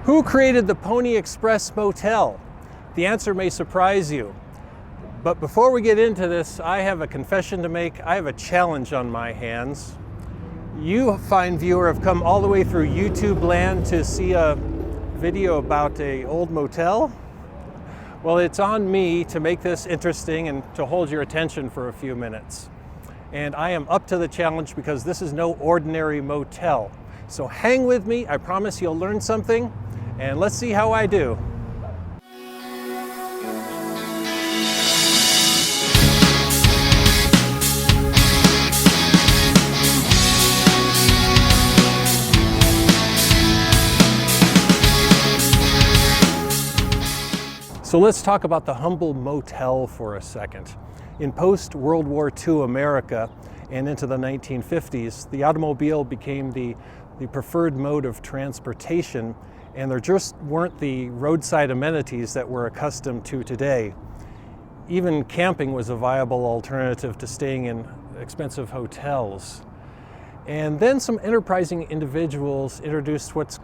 Who created the Pony Express Motel? The answer may surprise you. But before we get into this, I have a confession to make. I have a challenge on my hands. You, fine viewer, have come all the way through YouTube land to see a video about an old motel. Well, it's on me to make this interesting and to hold your attention for a few minutes. And I am up to the challenge because this is no ordinary motel. So hang with me, I promise you'll learn something, and let's see how I do. So let's talk about the humble motel for a second. In post-World War II America and into the 1950s, the automobile became the preferred mode of transportation, and there just weren't the roadside amenities that we're accustomed to today. Even camping was a viable alternative to staying in expensive hotels. And then some enterprising individuals introduced what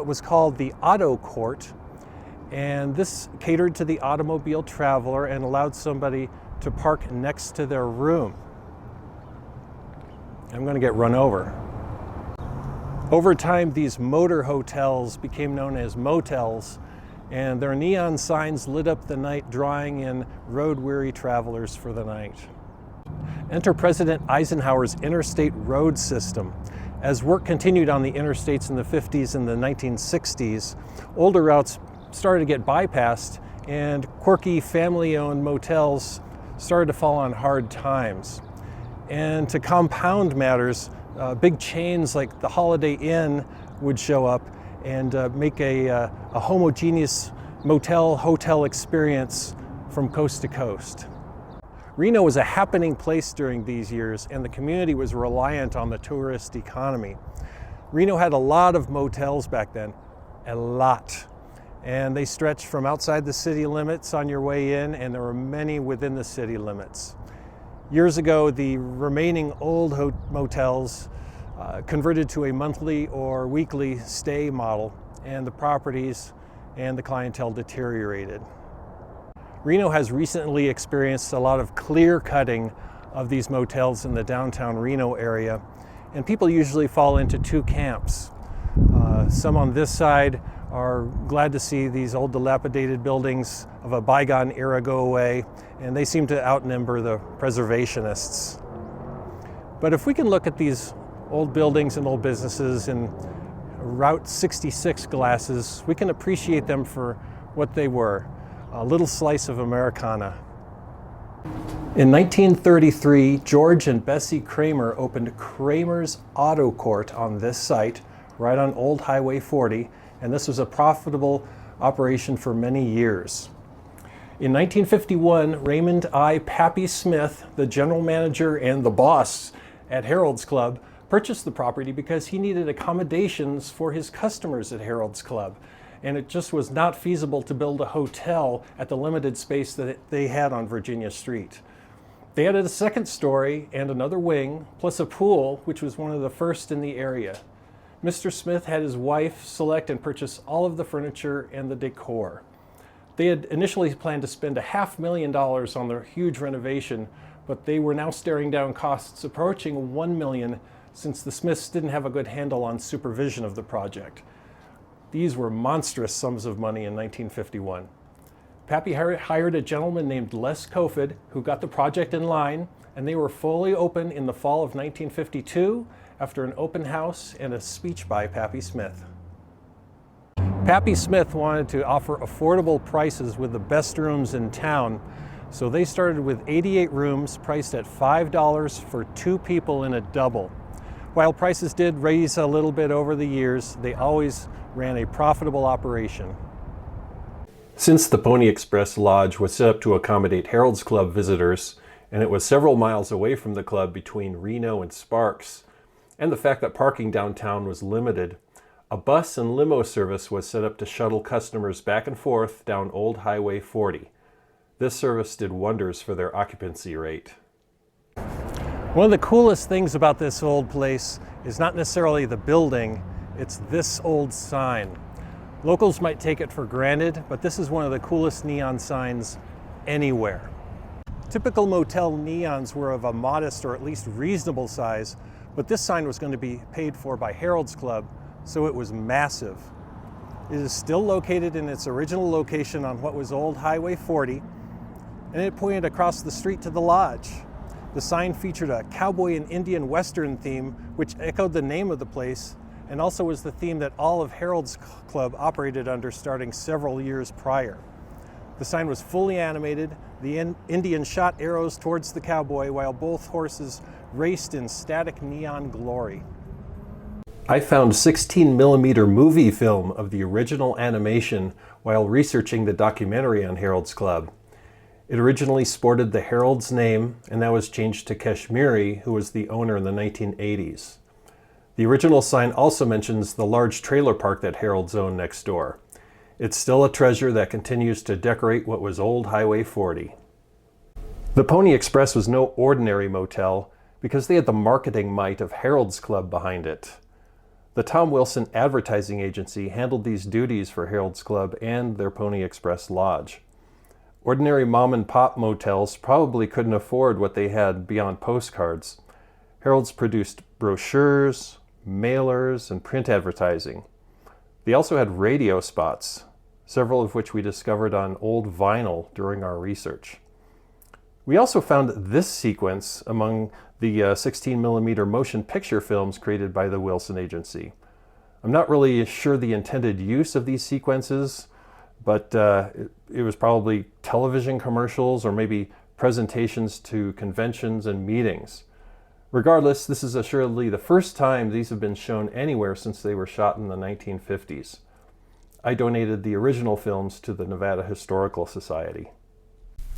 was called the auto court, and this catered to the automobile traveler and allowed somebody to park next to their room. I'm going to get run over. Over time, these motor hotels became known as motels, and their neon signs lit up the night, drawing in road-weary travelers for the night. Enter President Eisenhower's interstate road system. As work continued on the interstates in the 50s and the 1960s, older routes started to get bypassed, and quirky family-owned motels started to fall on hard times. And to compound matters, big chains like the Holiday Inn would show up and make a homogeneous motel-hotel experience from coast to coast. Reno was a happening place during these years, and the community was reliant on the tourist economy. Reno had a lot of motels back then, a lot. And they stretched from outside the city limits on your way in, and there were many within the city limits. Years ago, the remaining old motels converted to a monthly or weekly stay model, and the properties and the clientele deteriorated. Reno has recently experienced a lot of clear cutting of these motels in the downtown Reno area, and people usually fall into two camps. Some on this side are glad to see these old dilapidated buildings of a bygone era go away, and they seem to outnumber the preservationists. But if we can look at these old buildings and old businesses in Route 66 glasses, we can appreciate them for what they were, a little slice of Americana. In 1933, George and Bessie Kramer opened Kramer's Auto Court on this site, right on Old Highway 40, and this was a profitable operation for many years. In 1951, Raymond I. Pappy Smith, the general manager and the boss at Harold's Club, purchased the property because he needed accommodations for his customers at Harold's Club, and it just was not feasible to build a hotel at the limited space that they had on Virginia Street. They added a second story and another wing, plus a pool, which was one of the first in the area. Mr. Smith had his wife select and purchase all of the furniture and the decor. They had initially planned to spend $500,000 on their huge renovation, but they were now staring down costs approaching $1 million since the Smiths didn't have a good handle on supervision of the project. These were monstrous sums of money in 1951. Pappy hired a gentleman named Les Kofod, who got the project in line, and they were fully open in the fall of 1952 after an open house and a speech by Pappy Smith. Pappy Smith wanted to offer affordable prices with the best rooms in town, so they started with 88 rooms priced at $5 for 2 people in a double. While prices did raise a little bit over the years, they always ran a profitable operation. Since the Pony Express Lodge was set up to accommodate Harold's Club visitors, and it was several miles away from the club between Reno and Sparks, and the fact that parking downtown was limited, a bus and limo service was set up to shuttle customers back and forth down Old Highway 40. This service did wonders for their occupancy rate. One of the coolest things about this old place is not necessarily the building, it's this old sign. Locals might take it for granted, but this is one of the coolest neon signs anywhere. Typical motel neons were of a modest or at least reasonable size, but this sign was going to be paid for by Harold's Club, so it was massive. It is still located in its original location on what was old Highway 40, and it pointed across the street to the lodge. The sign featured a cowboy and Indian Western theme, which echoed the name of the place, and also was the theme that all of Harold's Club operated under starting several years prior. The sign was fully animated. The Indian shot arrows towards the cowboy while both horses raced in static neon glory. I found 16mm movie film of the original animation while researching the documentary on Harold's Club. It originally sported the Harold's name, and that was changed to Kashmiri, who was the owner in the 1980s. The original sign also mentions the large trailer park that Harold's owned next door. It's still a treasure that continues to decorate what was old Highway 40. The Pony Express was no ordinary motel because they had the marketing might of Harold's Club behind it. The Tom Wilson advertising agency handled these duties for Harold's Club and their Pony Express lodge. Ordinary mom and pop motels probably couldn't afford what they had beyond postcards. Harold's produced brochures, mailers, and print advertising. They also had radio spots, several of which we discovered on old vinyl during our research. We also found this sequence among the 16mm motion picture films created by the Wilson Agency. I'm not really sure the intended use of these sequences, but it was probably television commercials or maybe presentations to conventions and meetings. Regardless, this is assuredly the first time these have been shown anywhere since they were shot in the 1950s. I donated the original films to the Nevada Historical Society.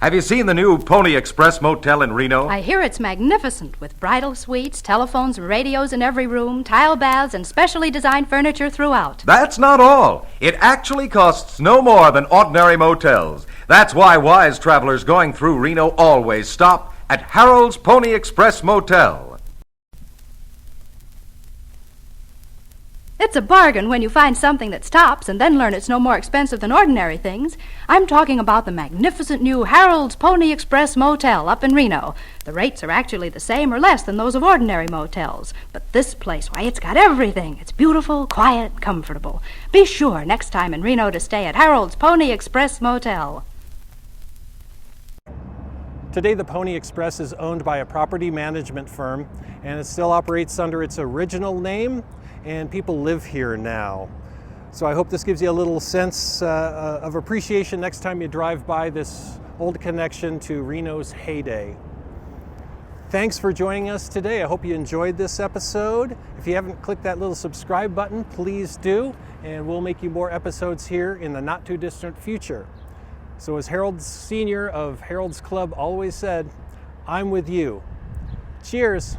Have you seen the new Pony Express motel in Reno? I hear it's magnificent, with bridal suites, telephones and radios in every room, tile baths, and specially designed furniture throughout. That's not all. It actually costs no more than ordinary motels. That's why wise travelers going through Reno always stop at Harold's Pony Express Motel. It's a bargain when you find something that stops and then learn it's no more expensive than ordinary things. I'm talking about the magnificent new Harold's Pony Express Motel up in Reno. The rates are actually the same or less than those of ordinary motels. But this place, why, it's got everything. It's beautiful, quiet, comfortable. Be sure next time in Reno to stay at Harold's Pony Express Motel. Today, the Pony Express is owned by a property management firm, and it still operates under its original name, and people live here now. So I hope this gives you a little sense of appreciation next time you drive by this old connection to Reno's heyday. Thanks for joining us today. I hope you enjoyed this episode. If you haven't clicked that little subscribe button, please do, and we'll make you more episodes here in the not too distant future. So as Harold Sr. of Harold's Club always said, I'm with you. Cheers.